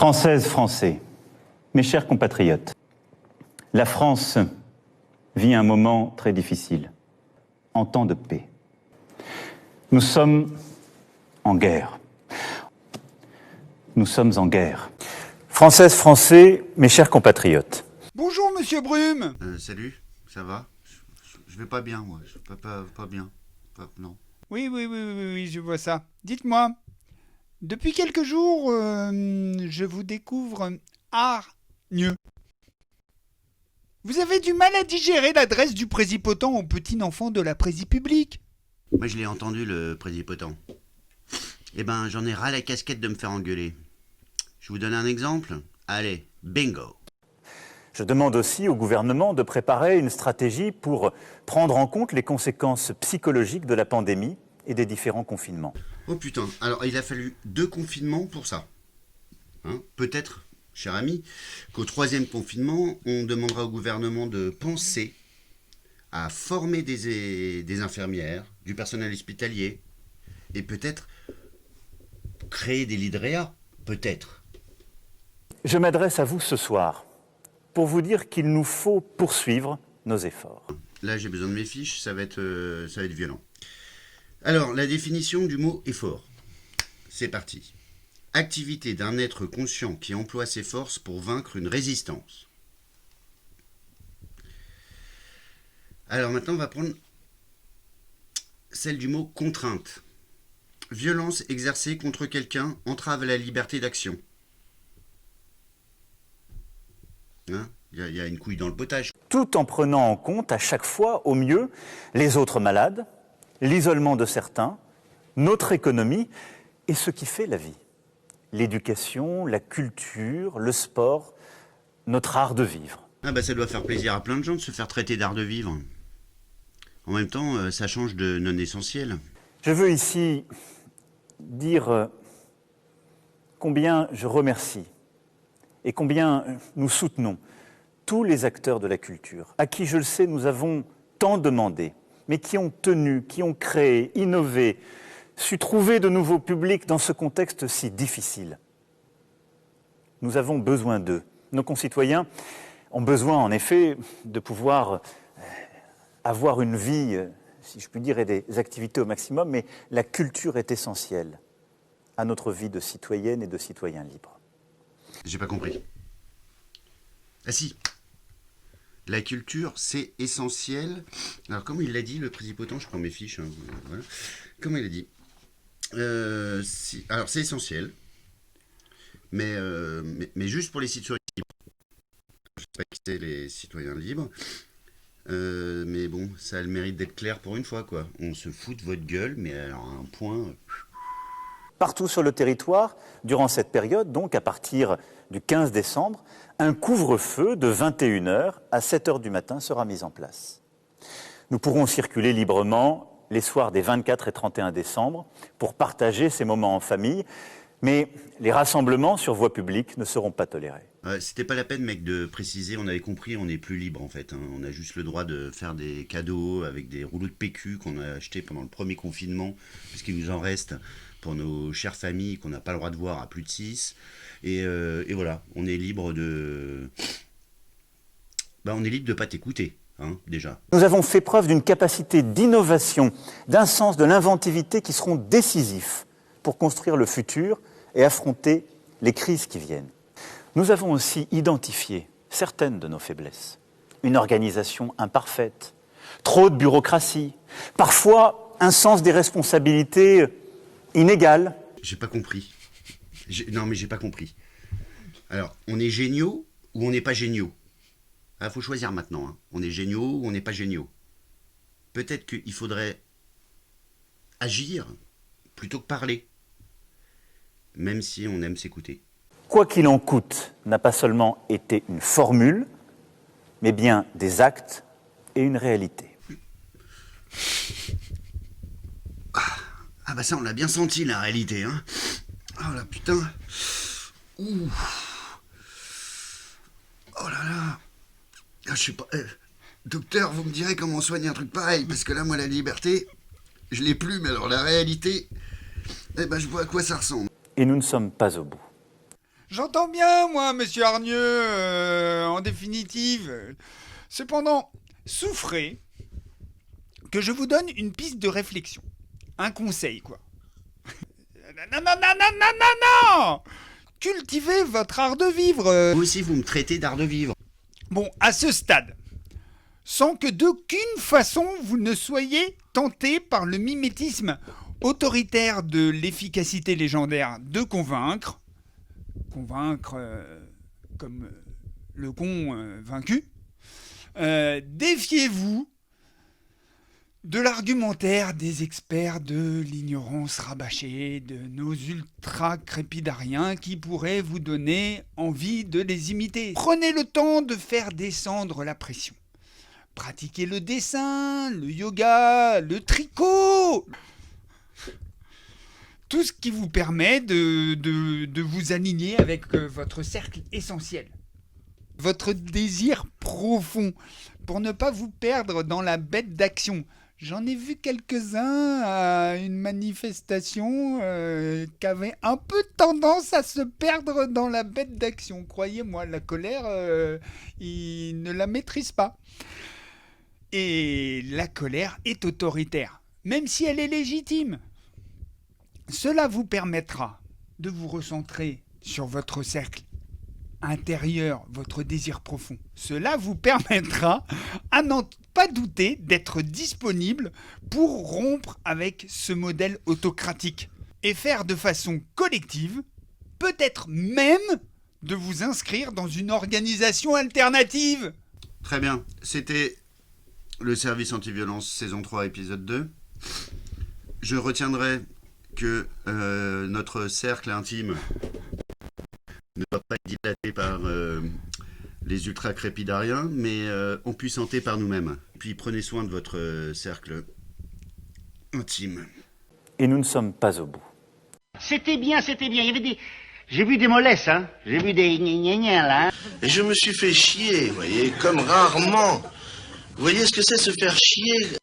Françaises, Français, mes chers compatriotes, la France vit un moment très difficile, en temps de paix. Nous sommes en guerre. Nous sommes en guerre. Françaises, Français, mes chers compatriotes. Bonjour, monsieur Brume. Salut, ça va? Je vais pas bien, moi. Je vais pas bien. Non. Oui, je vois ça. Dites-moi, depuis quelques jours, je vous découvre hargneux. Vous avez du mal à digérer l'adresse du présipotent au petit enfant de la présipublique. Moi, je l'ai entendu, le présipotent. Eh ben, j'en ai ras la casquette de me faire engueuler. Je vous donne un exemple? Allez, bingo. Je demande aussi au gouvernement de préparer une stratégie pour prendre en compte les conséquences psychologiques de la pandémie et des différents confinements. Oh putain, alors il a fallu 2 confinements pour ça. Hein, peut-être, cher ami, qu'au 3e confinement, on demandera au gouvernement de penser à former des infirmières, du personnel hospitalier, et peut-être créer des lits de réa, peut-être. Je m'adresse à vous ce soir pour vous dire qu'il nous faut poursuivre nos efforts. Là, j'ai besoin de mes fiches, ça va être violent. Alors, la définition du mot effort. C'est parti. Activité d'un être conscient qui emploie ses forces pour vaincre une résistance. Alors maintenant, on va prendre celle du mot contrainte. Violence exercée contre quelqu'un entrave la liberté d'action. Hein? Il y a une couille dans le potage. Tout en prenant en compte à chaque fois, au mieux, les autres malades, l'isolement de certains, notre économie et ce qui fait la vie. L'éducation, la culture, le sport, notre art de vivre. Ah bah ça doit faire plaisir à plein de gens de se faire traiter d'art de vivre. En même temps, ça change de non essentiel. Je veux ici dire combien je remercie et combien nous soutenons tous les acteurs de la culture, à qui, je le sais, nous avons tant demandé, mais qui ont tenu, qui ont créé, innové, su trouver de nouveaux publics dans ce contexte si difficile. Nous avons besoin d'eux. Nos concitoyens ont besoin, en effet, de pouvoir avoir une vie, si je puis dire, et des activités au maximum, mais la culture est essentielle à notre vie de citoyenne et de citoyen libre. J'ai pas compris. Ah si. La culture, c'est essentiel. Alors, comment il l'a dit, le présipotent? Je prends mes fiches. Hein, voilà. Comment il a dit? Alors, c'est essentiel. Mais juste pour les citoyens libres. Je respecte les citoyens libres. Mais bon, ça a le mérite d'être clair pour une fois, quoi. On se fout de votre gueule, mais alors à un point... Partout sur le territoire, durant cette période, donc à partir du 15 décembre, un couvre-feu de 21h à 7h du matin sera mis en place. Nous pourrons circuler librement les soirs des 24 et 31 décembre pour partager ces moments en famille, mais les rassemblements sur voie publique ne seront pas tolérés. C'était pas la peine, mec, de préciser, on avait compris, on n'est plus libre en fait. Hein. On a juste le droit de faire des cadeaux avec des rouleaux de PQ qu'on a achetés pendant le premier confinement, puisqu'il nous en reste pour nos chères familles qu'on n'a pas le droit de voir à plus de 6. Et voilà, on est libre de... on est libre de pas t'écouter, hein, déjà. Nous avons fait preuve d'une capacité d'innovation, d'un sens de l'inventivité qui seront décisifs pour construire le futur et affronter les crises qui viennent. Nous avons aussi identifié certaines de nos faiblesses. Une organisation imparfaite, trop de bureaucratie, parfois un sens des responsabilités inégal. J'ai pas compris. Non, mais j'ai pas compris. Alors, on est géniaux ou on n'est pas géniaux? Il faut choisir maintenant. Hein. On est géniaux ou on n'est pas géniaux? Peut-être qu'il faudrait agir plutôt que parler. Même si on aime s'écouter. Quoi qu'il en coûte n'a pas seulement été une formule, mais bien des actes et une réalité. Ah bah ça, on l'a bien senti, la réalité, hein. Oh là, putain. Ouh. Oh là là. Ah, je sais pas... docteur, vous me direz comment on soigne un truc pareil, parce que là, moi, la liberté, je l'ai plus, mais alors la réalité, je vois à quoi ça ressemble. Et nous ne sommes pas au bout. J'entends bien, moi, monsieur Hargneux, en définitive. Cependant, souffrez que je vous donne une piste de réflexion. Un conseil, quoi. Non. Cultivez votre art de vivre. Vous aussi, vous me traitez d'art de vivre. Bon, à ce stade, sans que d'aucune façon vous ne soyez tenté par le mimétisme autoritaire de l'efficacité légendaire de convaincre comme le con vaincu, défiez-vous de l'argumentaire des experts de l'ignorance rabâchée, de nos ultra-crépidariens qui pourraient vous donner envie de les imiter. Prenez le temps de faire descendre la pression. Pratiquez le dessin, le yoga, le tricot. Tout ce qui vous permet de vous aligner avec votre cercle essentiel. Votre désir profond, pour ne pas vous perdre dans la bête d'action. J'en ai vu quelques-uns à une manifestation qui avaient un peu tendance à se perdre dans la bête d'action. Croyez-moi, la colère, ils ne la maîtrisent pas. Et la colère est autoritaire, même si elle est légitime. Cela vous permettra de vous recentrer sur votre cercle intérieur, votre désir profond. Cela vous permettra, à n'en pas douter, d'être disponible pour rompre avec ce modèle autocratique et faire de façon collective, peut-être même de vous inscrire dans une organisation alternative. Très bien, c'était le service anti-violence saison 3 épisode 2. Je retiendrai que notre cercle intime ne doit pas être dilaté par les ultra-crépidariens, mais empuissanté par nous-mêmes. Puis prenez soin de votre cercle intime. Et nous ne sommes pas au bout. C'était bien. Il y avait des... J'ai vu des mollesses, hein. J'ai vu des gna là. Hein. Et je me suis fait chier, vous voyez, comme rarement. Vous voyez ce que c'est se faire chier